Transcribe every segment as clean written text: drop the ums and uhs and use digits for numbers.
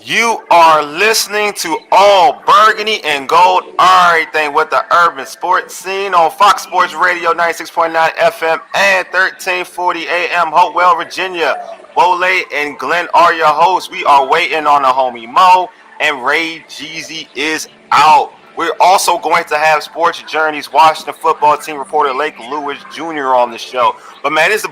You are listening to all Burgundy and Gold Everrrrything with the urban sports scene on Fox Sports Radio 96.9 FM and 1340 AM, Hopewell, Virginia. Bole and Glenn are your hosts. We are waiting on the homie Mo, and Ray Jeezy is out. We're also going to have Sports Journeys Washington football team reporter Lake Lewis Jr. on the show. But man, this is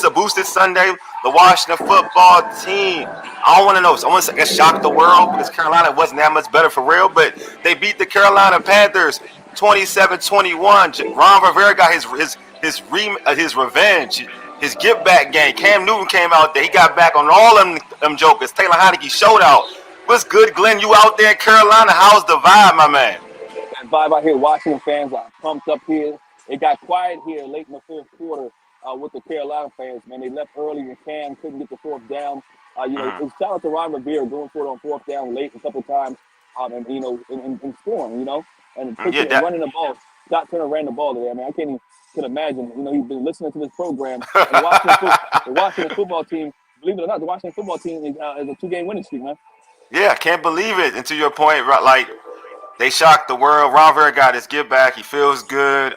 a boosted Sunday. The Washington football team. I don't want to know. I want to shock the world because Carolina wasn't that much better for real, but they beat the Carolina Panthers 27-21. Ron Rivera got his revenge, his get back game. Cam Newton came out there. He got back on all them jokers. Taylor Heineke showed out. What's good, Glenn? You out there in Carolina? How's the vibe, my man? That vibe out here, Washington fans are pumped up here. It got quiet here late in the fourth quarter with the Carolina fans, man. They left early and Cam couldn't get the fourth down. It's shout out to Ron Rivera going for it on fourth down late a couple times, and scoring, and running the ball. Scott Turner ran the ball today. I mean, I can't even could imagine. He's been listening to this program. And the Washington football team, believe it or not, the Washington football team is a 2-game winning streak, man. Yeah, can't believe it. And to your point, right, like they shocked the world. Ron Rivera got his get back. He feels good.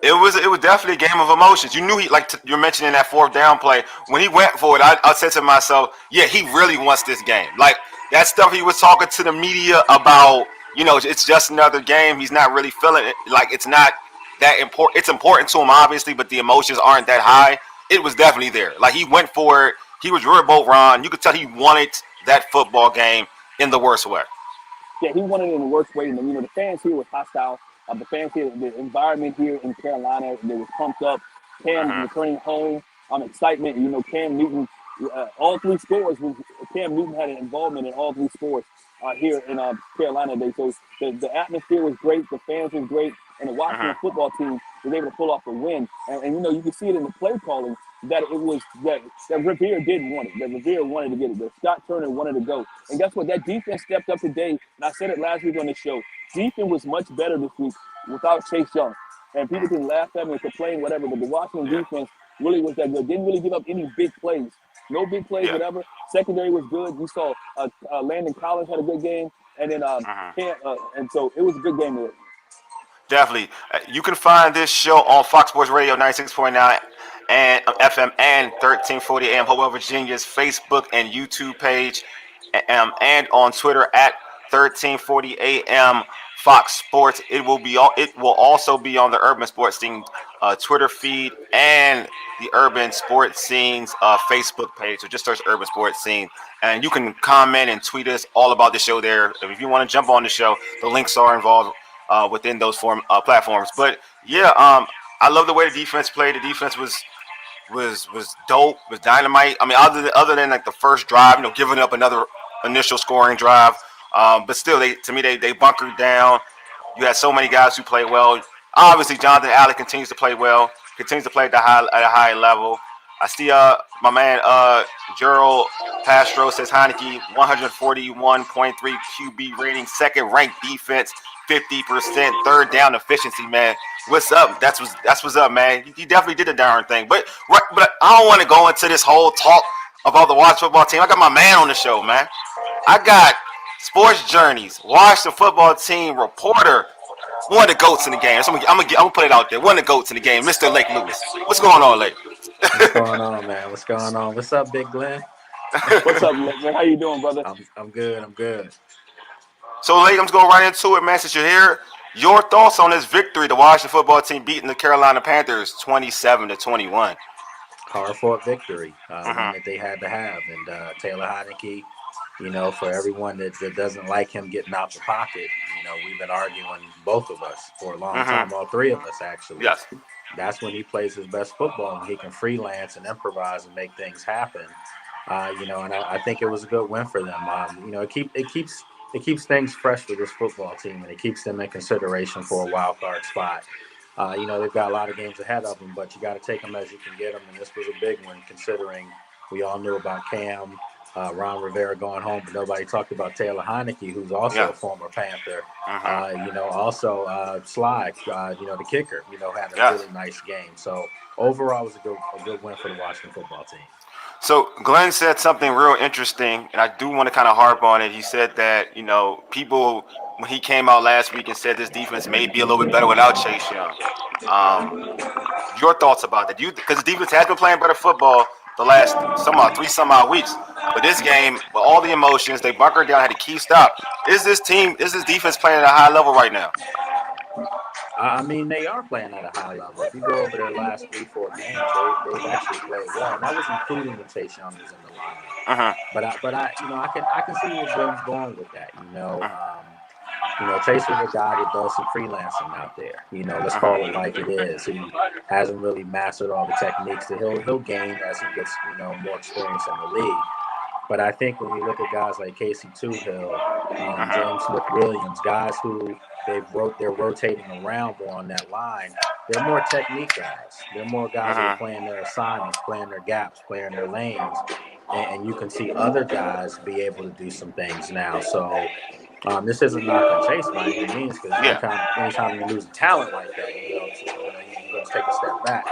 It was definitely a game of emotions. You knew you're mentioning that fourth down play. When he went for it, I said to myself, yeah, he really wants this game. Like that stuff he was talking to the media about, it's just another game. He's not really feeling it. Like it's not that important. It's important to him, obviously, but the emotions aren't that high. It was definitely there. Like he went for it. He was riverboat Ron. You could tell he wanted that football game in the worst way. Yeah, he wanted it in the worst way. And the fans here was hostile. The fans here, the environment here in Carolina, they was pumped up. Cam returning home, excitement. Cam Newton, all three scores was Cam Newton had an involvement in all three scores here in Carolina today. So the atmosphere was great, the fans was great, and the Washington football team was able to pull off the win. And you can see it in the play calling that it was that Rivera didn't want it. That Rivera wanted to get it. That Scott Turner wanted to go. And guess what? That defense stepped up today. And I said it last week on the show. Defense was much better this week without Chase Young. And people can laugh at me and complain, whatever, but the Washington defense really was that good. Didn't really give up any big plays. No big plays, whatever. Secondary was good. You saw Landon Collins had a good game. And then and so it was a good game today. Definitely. You can find this show on Fox Sports Radio 96.9 and FM and 1340 AM, Hopewell, Virginia's Facebook and YouTube page, and on Twitter at 1340 AM Fox Sports. It will also be on the Urban Sports Scene Twitter feed and the Urban Sports Scene's Facebook page. So just search Urban Sports Scene, and you can comment and tweet us all about the show there. If you want to jump on the show, the links are involved within those platforms. But yeah, I love the way the defense played. The defense was dope, was dynamite. I mean, other than like the first drive, giving up another initial scoring drive, but still, they bunkered down. You had so many guys who play well. Obviously, Jonathan Allen continues to play well, continues to play at a high level. I see my man Gerald Pastro says Heineke 141.3 QB rating, second ranked defense, 50% third down efficiency, man. What's up? That's what's up, man. He definitely did a darn thing. But I don't want to go into this whole talk about the Washington football team. I got my man on the show, man. I got Sports Journeys, Washington football team reporter, one of the GOATs in the game. So I'm gonna put it out there. One of the GOATs in the game, Mr. Lake Lewis. What's going on, Lake? What's going on, man? What's going on? What's up, Big Glenn? What's up, Lake, man? How you doing, brother? I'm good. So, Lake, I'm just going right into it, man. Since you're here, your thoughts on this victory, the Washington football team beating the Carolina Panthers 27-21. Hard-fought victory, one that they had to have. And Taylor Heineke, for everyone that doesn't like him getting out the pocket, we've been arguing, both of us, for a long time, all three of us, actually. Yes. That's when he plays his best football, and he can freelance and improvise and make things happen. And I think it was a good win for them. It keeps things fresh for this football team, and it keeps them in consideration for a wild card spot. They've got a lot of games ahead of them, but you got to take them as you can get them. And this was a big one, considering we all knew about Cam, Ron Rivera going home, but nobody talked about Taylor Heineke, who's also a former Panther. Also Sly, the kicker, had a really nice game. So overall, it was a good win for the Washington football team. So Glenn said something real interesting, and I do want to kind of harp on it. He said that people when he came out last week and said this defense may be a little bit better without Chase Young. Um, your thoughts about that? You because the defense has been playing better football the last some odd weeks, but this game with all the emotions, they bunkered down, had a key stop. Is this defense playing at a high level right now? I mean, they are playing at a high level. If you go over their last 3-4 games, they've actually played well, and that was including when Chase Young was in the lineup. Mm-hmm. But I can see where Glenn's going with that. Chase is a guy that does some freelancing out there. Let's call it like it is. He hasn't really mastered all the techniques that he'll gain as he gets more experience in the league. But I think when you look at guys like Casey Toohill, James Smith Williams, guys who they're rotating around more on that line, they're more technique guys. They're more guys that are playing their assignments, playing their gaps, playing their lanes. And you can see other guys be able to do some things now. So this isn't knock on Chase by any means, because Yeah. anytime you lose a talent like that, you're going to take a step back.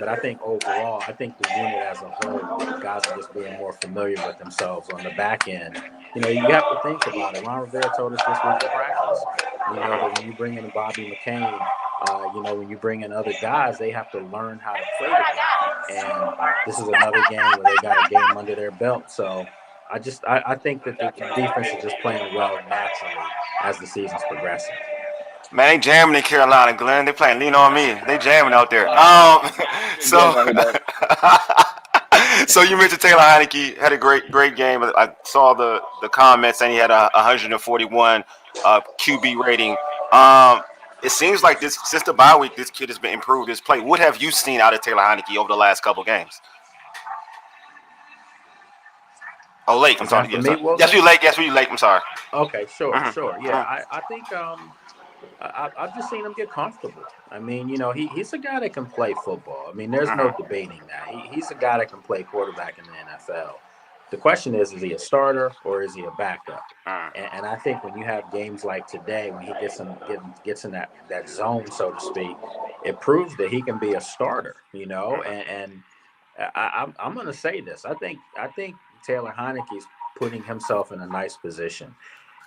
But I think overall, I think the unit as a whole, guys are just being more familiar with themselves on the back end. You have to think about it. Ron Rivera told us this week in practice, that when you bring in Bobby McCain, when you bring in other guys, they have to learn how to play together. And this is another game where they got a game under their belt. So I think that the defense is just playing well naturally as the season's progressing. Man, they jamming in Carolina, Glenn. They playing lean on me. They jamming out there. So Exactly, dog. so you mentioned Taylor Heineke had a great game. I saw the comments saying he had a 141 QB rating. It seems like this since the bye week, this kid has been improved his play. What have you seen out of Taylor Heineke over the last couple games? Oh, Lake. I'm Is that sorry. for Yeah, me, sorry. Yes, Wilson? you Lake. Yes, you Lake. I'm sorry. Okay, sure. Yeah, Mhm. I think I've just seen him get comfortable. I mean, he's a guy that can play football. I mean, there's no debating that. He's a guy that can play quarterback in the NFL. The question is he a starter or is he a backup? And I think when you have games like today, when he gets in that zone, so to speak, it proves that he can be a starter. And I'm going to say this. I think Taylor Heineke's putting himself in a nice position.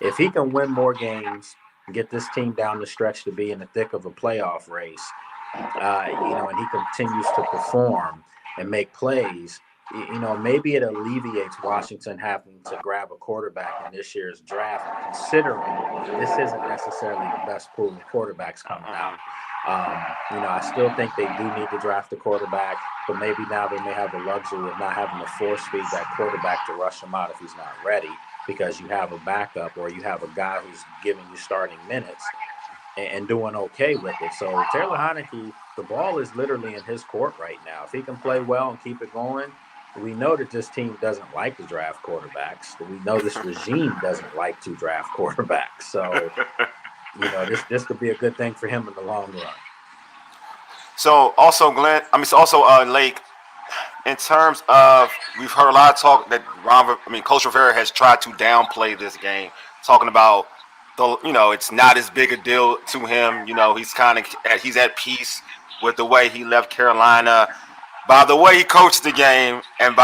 If he can win more games, get this team down the stretch to be in the thick of a playoff race, and he continues to perform and make plays, maybe it alleviates Washington having to grab a quarterback in this year's draft, considering this isn't necessarily the best pool of quarterbacks coming out. I still think they do need to draft a quarterback, but maybe now they may have the luxury of not having to force feed that quarterback to rush him out if he's not ready, because you have a backup or you have a guy who's giving you starting minutes and doing okay with it. So Taylor Heineke, the ball is literally in his court right now. If he can play well and keep it going, we know that this team doesn't like to draft quarterbacks. We know this regime doesn't like to draft quarterbacks. So, this could be a good thing for him in the long run. So also Glenn, so also Lake. In terms of, we've heard a lot of talk that Coach Rivera has tried to downplay this game, talking about it's not as big a deal to him. He's at peace with the way he left Carolina, by the way he coached the game, and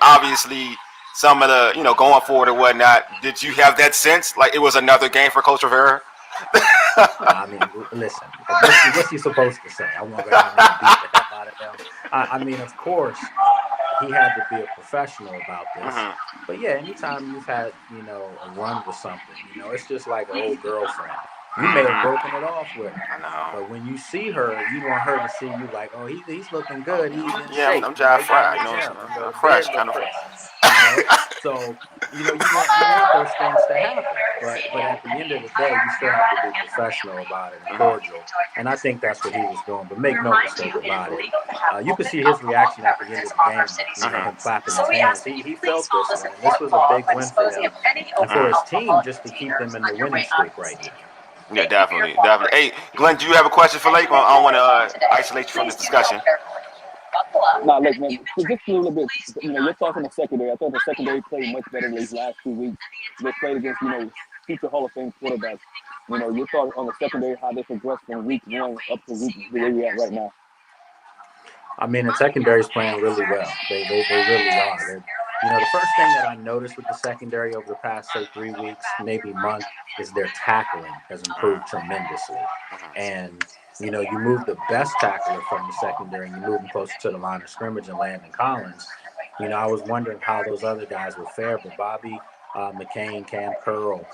obviously some of the going forward and whatnot. Did you have that sense like it was another game for Coach Rivera? No, I mean, listen, what's he supposed to say? I won't go out there and beat the hell out of them. I mean, of course, he had to be a professional about this. But yeah, anytime you've had, a run with something, it's just like an old girlfriend. You may have broken it off with her. I know. But when you see her, you want her to see you like, oh, he's looking good. He's in Yeah, shape. I'm Jai He got in Fry. the You know, gym. I'm The fresh, beard kind look of. crisp. So you want those things to happen. But at the end of the day, you still have to be professional about it and cordial. And I think that's what he was doing. But make no mistake about it. You could see his reaction at the end of the game. Him clapping his hands. He felt this one, and this was a big win for him and for his team just to keep them in the winning streak right now. Yeah, definitely, definitely. Hey, Glenn, do you have a question for Lake? I don't want to isolate you from this discussion. Nah, look, man, just a little bit, your thoughts on the secondary. I thought the secondary played much better these last 2 weeks. They played against, future Hall of Fame quarterbacks. Your thoughts on the secondary, how they progressed from week 1 up to week where we at right now. I mean, the secondary's playing really well. They really are. The first thing that I noticed with the secondary over the past, say, 3 weeks, maybe month, is their tackling has improved tremendously. And you move the best tackler from the secondary and you move him closer to the line of scrimmage and Landon Collins. I was wondering how those other guys would fare, but Bobby McCain, Cam Curl,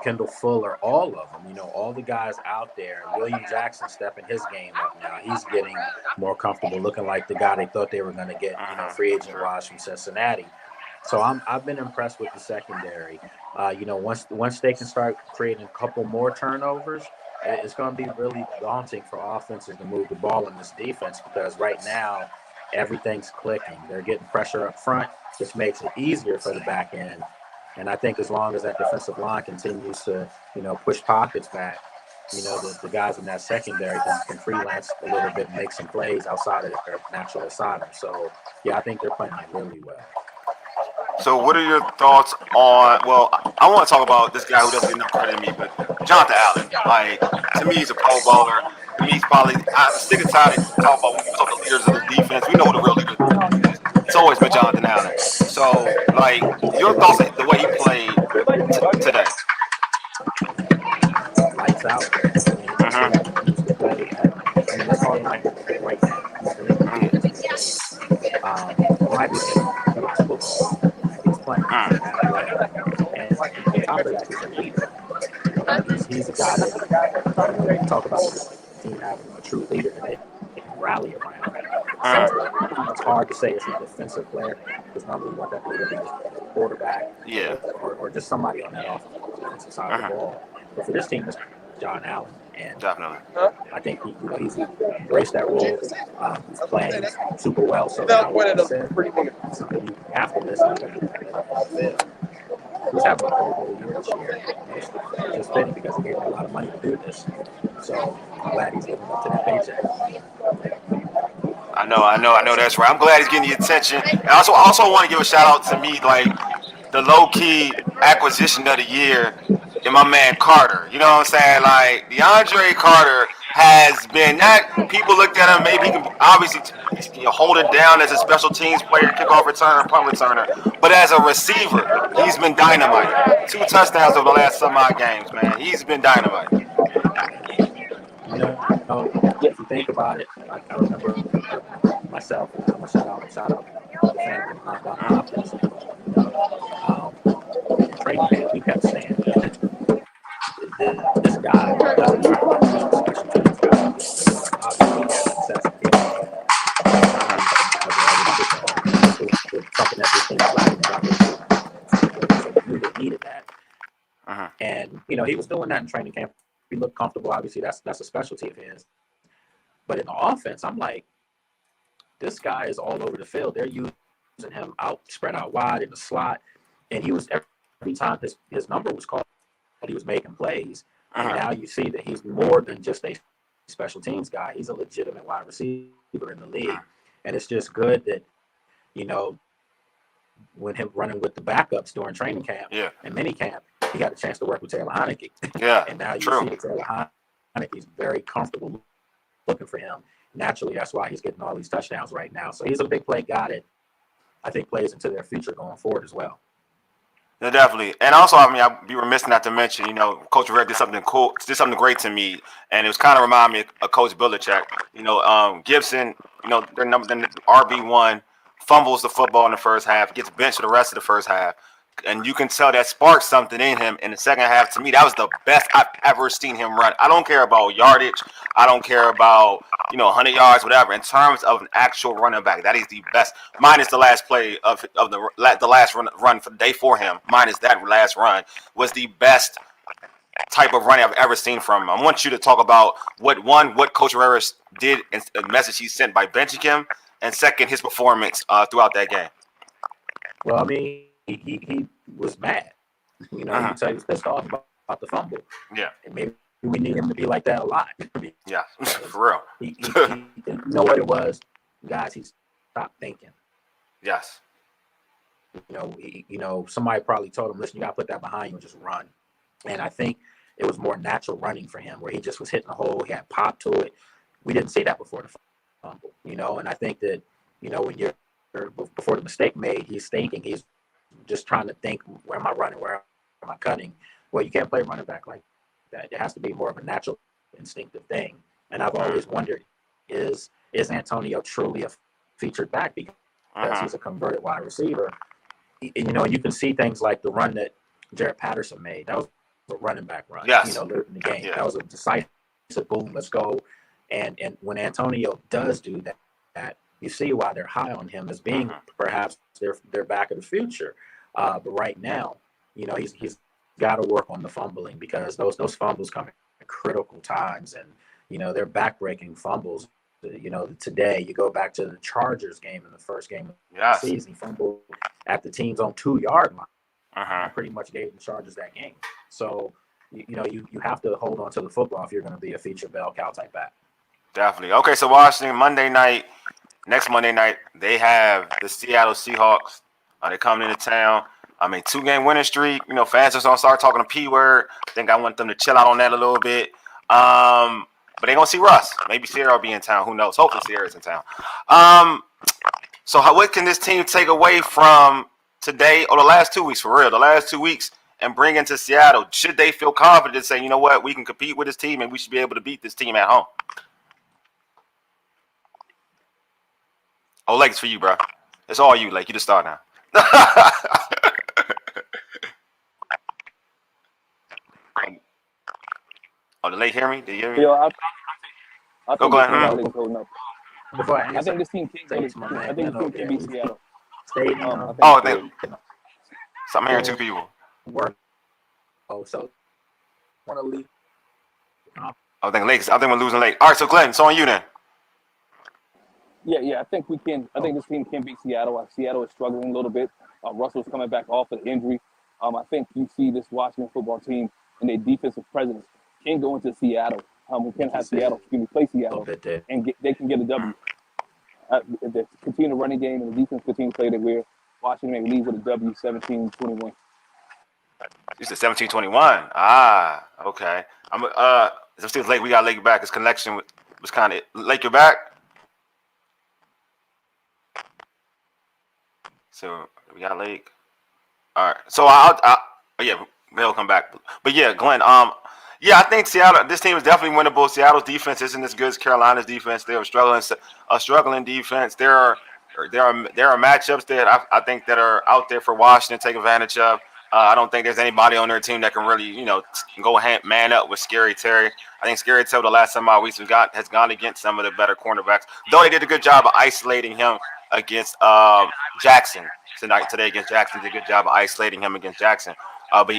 Kendall Fuller, all of them, all the guys out there. William Jackson stepping his game up now. He's getting more comfortable, looking like the guy they thought they were going to get, free agent wise from Cincinnati. So I've been impressed with the secondary. Once they can start creating a couple more turnovers, it's going to be really daunting for offenses to move the ball in this defense because right now everything's clicking. They're getting pressure up front, which makes it easier for the back end. And I think as long as that defensive line continues to, push pockets back, the guys in that secondary can freelance a little bit and make some plays outside of their natural assignment. So, yeah, I think they're playing really well. So, what are your thoughts on? Well, I want to talk about this guy who doesn't get enough credit to me, but Jonathan Allen. Like, to me, he's a Pro Bowler. To me, he's probably. I'm sick and tired of talking about when we talk the leaders of the defense. We know who the real leader of the defense is. It's always been Jonathan Allen. So, like, your thoughts on the way he played today? Lights out. He's the play. I mean, that's all he might do right now. He's the might be football. He's playing and on top of that, he's a leader. He's a guy that you talk about the team having a true leader that they can rally around. So it's hard to say it's a defensive player because normally you want that leader to be a quarterback or just somebody on that offensive side of the ball. But for this team, it's John Allen. And Definitely. I think he's embraced that role. He's playing super well. So now, like I said, you have to listen to him. He's having a whole year this year. It's just fitting because he gave him a lot of money to do this. So I'm glad he's living up to that paycheck. I know. That's right. I'm glad he's getting the attention. And also want to give a shout out to me, like the low key acquisition of the year, and my man Carter. You know what I'm saying? Like DeAndre Carter has been that people looked at him. Maybe he can obviously hold it down as a special teams player, kickoff returner, punt returner, but as a receiver, he's been dynamite. 2 touchdowns over the last some odd games, man. He's been dynamite. If you think about it, I remember myself, I'm a shout out the family, Don Hopkins. In training camp, we kept saying this guy doesn't try to special teams guy. Obviously, he had success in something that this team was lacking about. So we really needed that. And he was doing that in training camp. He looked comfortable. Obviously, that's a specialty of his. But in the offense, I'm like, this guy is all over the field. They're using him spread out wide in the slot, and he was every time his number was called, he was making plays. And now you see that he's more than just a special teams guy. He's a legitimate wide receiver in the league, and it's just good that when him running with the backups during training camp and mini camp, he got a chance to work with Taylor Heineke. And now you see that Taylor Heineke's very comfortable looking for him. Naturally, that's why he's getting all these touchdowns right now. So he's a big play guy that I think plays into their future going forward as well. Yeah, definitely. And also, I mean, I'd be remiss not to mention, Coach Rick did something cool, did something great to me, and it was kind of remind me of Coach Belichick. Gibson, their RB1 fumbles the football in the first half, gets benched for the rest of the first half. And you can tell that sparked something in him in the second half. To me, that was the best I've ever seen him run. I don't care about yardage. I don't care about 100 yards, whatever. In terms of an actual running back, that is the best. Minus the last play of the last run for the day for him. Minus that last run was the best type of running I've ever seen from him. I want you to talk about what Coach Herrera did and the message he sent by benching him, and second, his performance throughout that game. Well, I mean, he was mad. You can tell he was pissed off about the fumble. Yeah. And maybe we need him to be like that a lot. Yeah, for real. He you know what it was, guys? He stopped thinking. Yes. Somebody probably told him, listen, you got to put that behind you and just run. And I think it was more natural running for him, where he just was hitting the hole. He had pop to it. We didn't see that before the fumble. And I think that when you're before the mistake made, he's just trying to think, where am I running, where am I cutting? Well, you can't play running back like that. It has to be more of a natural, instinctive thing. And I've always wondered, is Antonio truly a featured back because he's a converted wide receiver? And you can see things like the run that Jared Patterson made. That was a running back run. Yes. Late in the game. Yeah. That was a decisive boom. Let's go. And when Antonio does do that, you see why they're high on him as being perhaps their back of the future. But right now, he's got to work on the fumbling, because those fumbles come at critical times, and they're backbreaking fumbles. Today you go back to the Chargers game, in the first game of the season, he fumbled at the team's own 2-yard line. Pretty much gave the Chargers that game. So you have to hold on to the football if you're going to be a feature bell cow type back. Definitely. Okay, so Washington, next Monday night, they have the Seattle Seahawks. They're coming into town. 2-game winning streak. Fans just don't start talking the P word. I think I want them to chill out on that a little bit. But they're going to see Russ. Maybe Sierra will be in town. Who knows? Hopefully Sierra's in town. So what can this team take away from today, or the last 2 weeks, for real, the last 2 weeks, and bring into Seattle? Should they feel confident to say, you know what, we can compete with this team and we should be able to beat this team at home? Oh, Lake, it's for you, bro. It's all you, Lake. You just start now. Oh, did Lake hear me? Did you hear me? Yo, I Go think ahead. I think this team can beat Seattle. Oh, so I'm hearing two people. So want to leave. I think we're losing Lake. All right, so Glenn, it's on you then. Yeah, I think we can. I think this team can beat Seattle. Seattle is struggling a little bit. Russell's coming back off of the injury. I think you see this Washington football team and their defensive presence can go into Seattle. We can have Seattle, play Seattle, and they can get a W. The continue running game and the defense continue to play that way. Washington may leave with a W, 17-21. You said 17-21. Ah, okay. It seems Lake, we got Lake back. His connection was kind of Lake. You're back. So we got Lake. All right. So they'll come back. But yeah, Glenn. Yeah, I think Seattle. This team is definitely winnable. Seattle's defense isn't as good as Carolina's defense. They're struggling defense. There are matchups that I think that are out there for Washington to take advantage of. I don't think there's anybody on their team that can really, go man up with Scary Terry. I think Scary Terry the last some odd weeks has gone against some of the better cornerbacks. Though they did a good job of isolating him against Jackson today against Jackson. Did a good job of isolating him against Jackson. But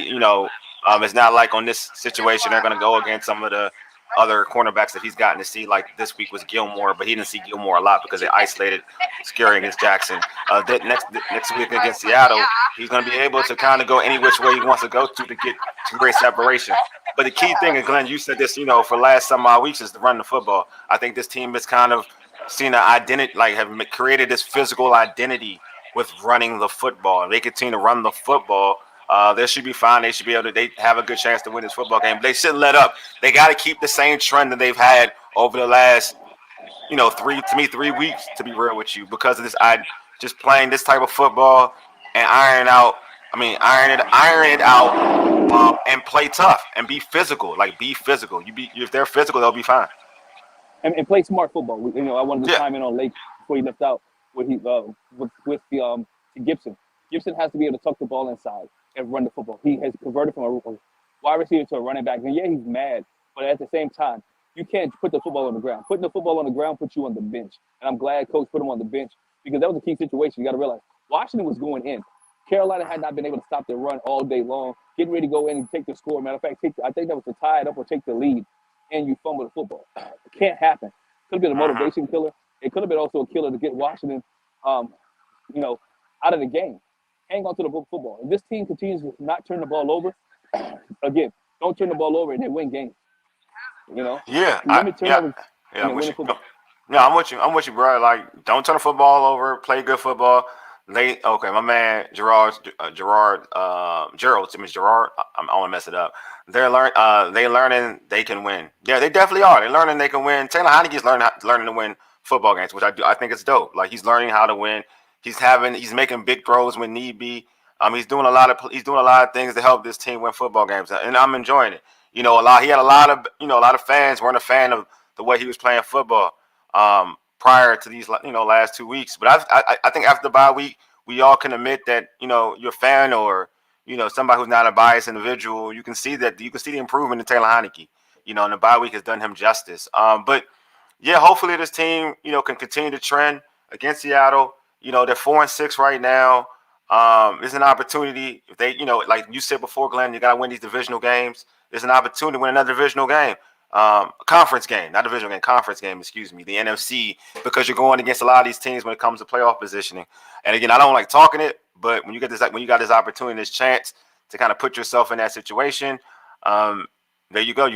it's not like on this situation they're going to go against some of the other cornerbacks that he's gotten to see. Like this week was Gilmore, but he didn't see Gilmore a lot because they isolated Scary against Jackson. Next week against Seattle, he's going to be able to kind of go any which way he wants to go to get some great separation. But the key thing, and Glenn, you said this, for the last some odd weeks, is to run the football. I think this team has kind of seen an identity, like have created this physical identity with running the football. If they continue to run the football, they should be fine. They should be able to. They have a good chance to win this football game. They shouldn't let up. They got to keep the same trend that they've had over the last, 3 weeks. To be real with you, because of this, just playing this type of football and iron it out, and play tough and be physical. Like be physical. If they're physical, they'll be fine. And play smart football. I wanted to chime in on Lake before he left out with Gibson. Gibson has to be able to tuck the ball inside and run the football. He has converted from a wide receiver to a running back. And yeah, he's mad, but at the same time, you can't put the football on the ground. Putting the football on the ground puts you on the bench. And I'm glad Coach put him on the bench because that was a key situation. You got to realize Washington was going in. Carolina had not been able to stop their run all day long, getting ready to go in and take the score. Matter of fact, I think that was to tie it up or take the lead, and you fumble the football. It can't happen. Could have been a motivation killer. It could have been also a killer to get Washington, out of the game. Hang on to the football. If this team continues to not turn the ball over, again, don't turn the ball over and they win games. Yeah. Limit turnovers. I'm with you. Yeah, I'm with you, bro. Like, don't turn the football over. Play good football. Okay, my man Gerald. I want to mess it up. They learning they can win. Yeah, they definitely are. They're learning they can win. Taylor Heineke's learning to win football games, which I think it's dope. Like he's learning how to win. He's making big throws when need be. He's doing a lot of things to help this team win football games, and I'm enjoying it. He had a lot of fans weren't a fan of the way he was playing football prior to these last 2 weeks. But I think after the bye week, we all can admit that you're a fan or somebody who's not a biased individual. You can see the improvement in Taylor Heineke. And the bye week has done him justice. But yeah, hopefully this team can continue to trend against Seattle. They're 4-6 right now. There's an opportunity if they, like you said before, Glenn, you got to win these divisional games. There's an opportunity to win another divisional game, a conference game, not divisional game, conference game. Excuse me, the NFC, because you're going against a lot of these teams when it comes to playoff positioning. And again, I don't like talking it, but when you got this opportunity, this chance to kind of put yourself in that situation, there you go.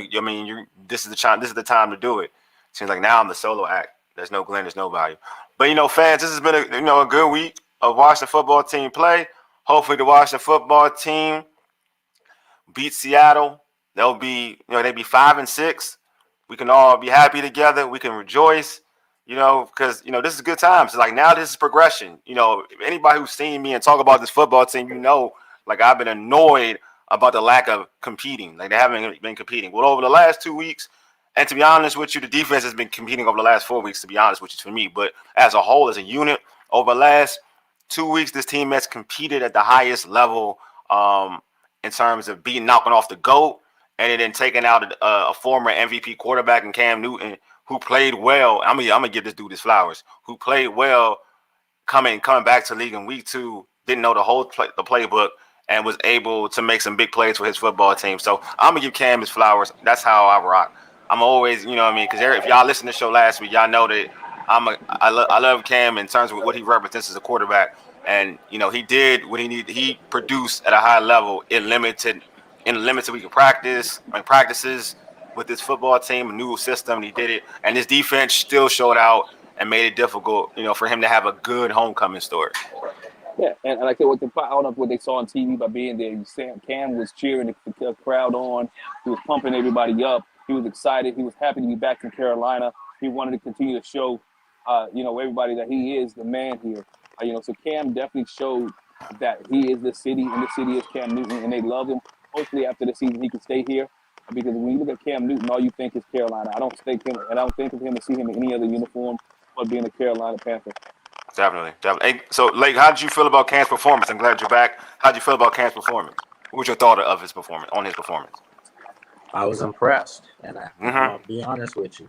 This is the time to do it. Seems like now I'm the solo act. There's no Glenn, there's nobody. But fans, this has been a good week of watching the football team play. Hopefully, the Washington football team beat Seattle. They'll be, they'd be 5-6. We can all be happy together. We can rejoice, because this is good times. Like now, this is progression. Anybody who's seen me and talk about this football team, like I've been annoyed about the lack of competing. Like they haven't been competing. Well, over the last 2 weeks, and to be honest with you, the defense has been competing over the last 4 weeks. To be honest with you, for me, but as a whole, as a unit, over the last 2 weeks, this team has competed at the highest level in terms of knocking off the GOAT and then taking out a former MVP quarterback in Cam Newton who played well. I'm gonna give this dude his flowers. Who played well coming back to the league in week 2, didn't know the playbook and was able to make some big plays for his football team. So I'm gonna give Cam his flowers. That's how I rock. I'm always, because if y'all listened to the show last week, y'all know that I love Cam in terms of what he represents as a quarterback. And he did what he needed. He produced at a high level in limited week of practices with this football team, a new system. He did it, and his defense still showed out and made it difficult, for him to have a good homecoming story. Yeah, and like I don't know what they saw on TV by being there. Cam was cheering the crowd on. He was pumping everybody up. He was excited. He was happy to be back in Carolina. He wanted to continue to show, everybody that he is the man here. So Cam definitely showed that he is the city, and the city is Cam Newton, and they love him. Hopefully, after the season, he can stay here. Because when you look at Cam Newton, all you think is Carolina. I don't think of him to see him in any other uniform but being a Carolina Panther. Definitely. Hey, so, Lake, how did you feel about Cam's performance? I'm glad you're back. How did you feel about Cam's performance? What was your thought of his performance, on his performance? I was impressed, and I'll be honest with you.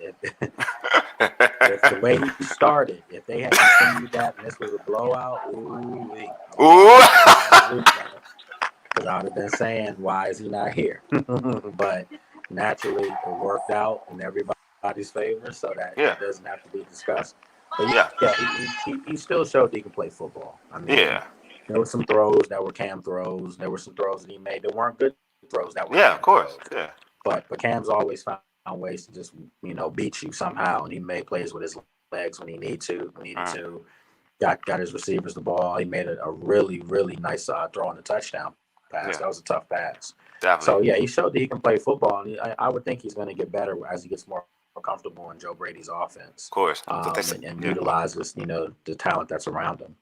If the way he started, if they had continued that and this was a blowout, because I would have been saying, why is he not here? But naturally, it worked out in everybody's favor, so that it doesn't have to be discussed. But he still showed he can play football. I mean, there were some throws that were Cam throws. There were some throws that he made that weren't good throws. That were Cam of course, throws. Yeah. But Cam's always found ways to just beat you somehow, and he made plays with his legs when he needed to. Got his receivers the ball. He made a really, really nice throw on the touchdown pass. Yeah. That was a tough pass. Definitely. So he showed that he can play football, and I would think he's going to get better as he gets more comfortable in Joe Brady's offense. Of course, and utilizes the talent that's around him.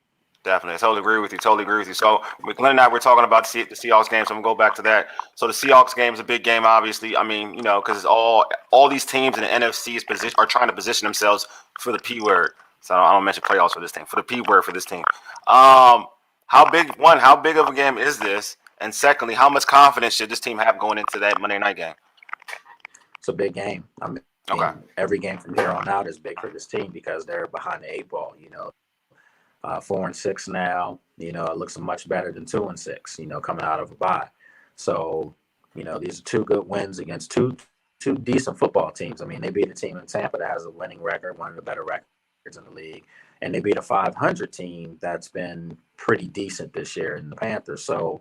Definitely. I totally agree with you. So, Glenn and I were talking about the Seahawks game, so I'm going to go back to that. So, the Seahawks game is a big game, obviously. I mean, because all these teams in the NFC are trying to position themselves for the P word. So, I don't mention playoffs for this team, for the P word for this team. How big of a game is this? And secondly, how much confidence should this team have going into that Monday night game? It's a big game. I mean, every game from here on out is big for this team because they're behind the 8 ball, 4-6 now, it looks much better than 2-6, coming out of a bye. So, these are 2 good wins against two decent football teams. I mean, they beat a team in Tampa that has a winning record, one of the better records in the league, and they beat a 500 team that's been pretty decent this year in the Panthers. So,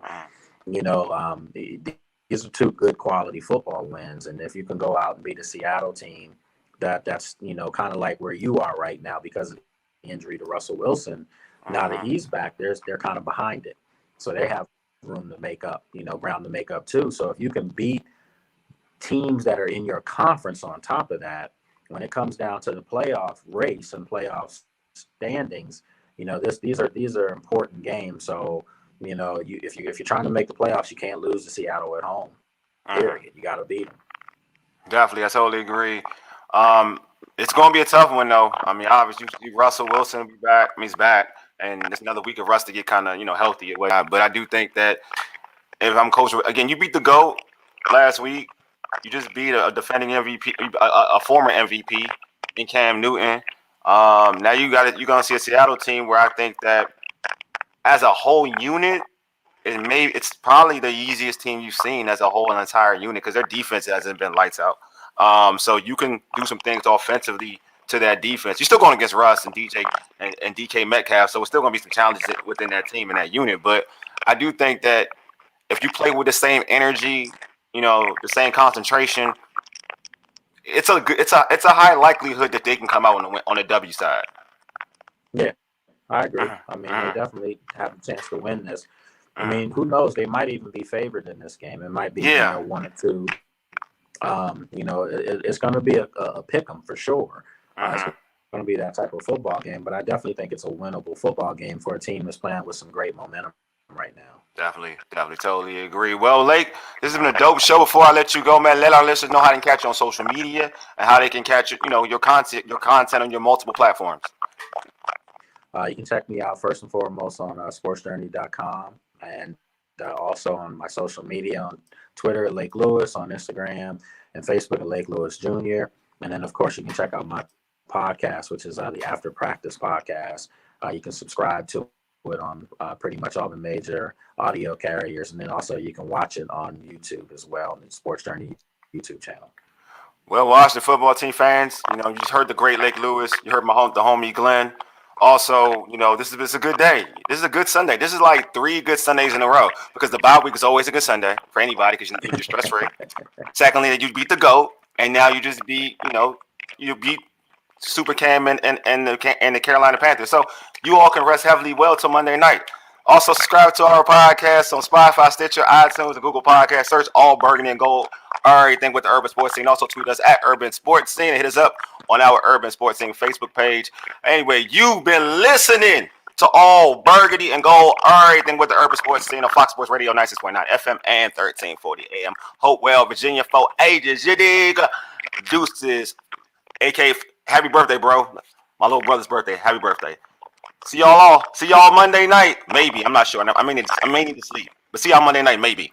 these are 2 good quality football wins, and if you can go out and beat a Seattle team, that's kind of like where you are right now because of injury to Russell Wilson. Now that he's back, they're kind of behind it. So they have room to make up, ground to make up too. So if you can beat teams that are in your conference on top of that, when it comes down to the playoff race and playoff standings, these are important games. So if you're trying to make the playoffs, you can't lose to Seattle at home. Period. You got to beat them. Definitely, I totally agree. Um, it's going to be a tough one, though. I mean, obviously, Russell Wilson will be back. I mean, he's back, and it's another week of Russ to get kind of healthy. But I do think that if I'm coach again, you beat the GOAT last week. You just beat a defending MVP, a former MVP in Cam Newton. Now you're gonna see a Seattle team where I think that as a whole unit, it's probably the easiest team you've seen as a whole, an entire unit, because their defense hasn't been lights out. So you can do some things offensively to that defense. You're still going against Russ and DJ and DK Metcalf, so it's still going to be some challenges within that team and that unit. But I do think that if you play with the same energy, the same concentration, it's a high likelihood that they can come out on the W side. Yeah, I agree. I mean, they definitely have a chance to win this. I mean, who knows? They might even be favored in this game. It might be 1 or 2. It's going to be a pick 'em for sure. It's going to be that type of football game. But I definitely think it's a winnable football game for a team that's playing with some great momentum right now. Definitely, totally agree. Well, Lake, this has been a dope show. Before I let you go, man, let our listeners know how they can catch you on social media and how they can catch your content on your multiple platforms. You can check me out first and foremost on sportsjourney.com and also on my social media on Twitter at Lake Lewis, on Instagram and Facebook at Lake Lewis Jr. And then, of course, you can check out my podcast, which is the After Practice podcast. You can subscribe to it on pretty much all the major audio carriers. And then also you can watch it on YouTube as well, on the Sports Journey YouTube channel. Well, Washington football team fans, you just heard the great Lake Lewis. You heard the homie Glenn. Also, this is a good day. This is a good Sunday. This is like 3 good Sundays in a row, because the bye week is always a good Sunday for anybody because you're stress free. Secondly, that you beat the GOAT, and now you just beat Super Cam and the Carolina Panthers. So you all can rest heavily well till Monday night. Also, subscribe to our podcast on Spotify, Stitcher, iTunes, and Google Podcasts. Search all Burgundy and Gold Everrrrything with the Urban Sports Scene. Also, tweet us at Urban Sports Scene and hit us up on our Urban Sports Scene Facebook page. Anyway, you've been listening to all Burgundy and Gold Everrrrything with the Urban Sports Scene on Fox Sports Radio 96.9 FM and 1340 AM. Hopewell, Virginia, for ages. You dig? Deuces. AK, happy birthday, bro. My little brother's birthday. Happy birthday. See y'all Monday night. Maybe. I'm not sure. I may need to sleep. But see y'all Monday night, maybe.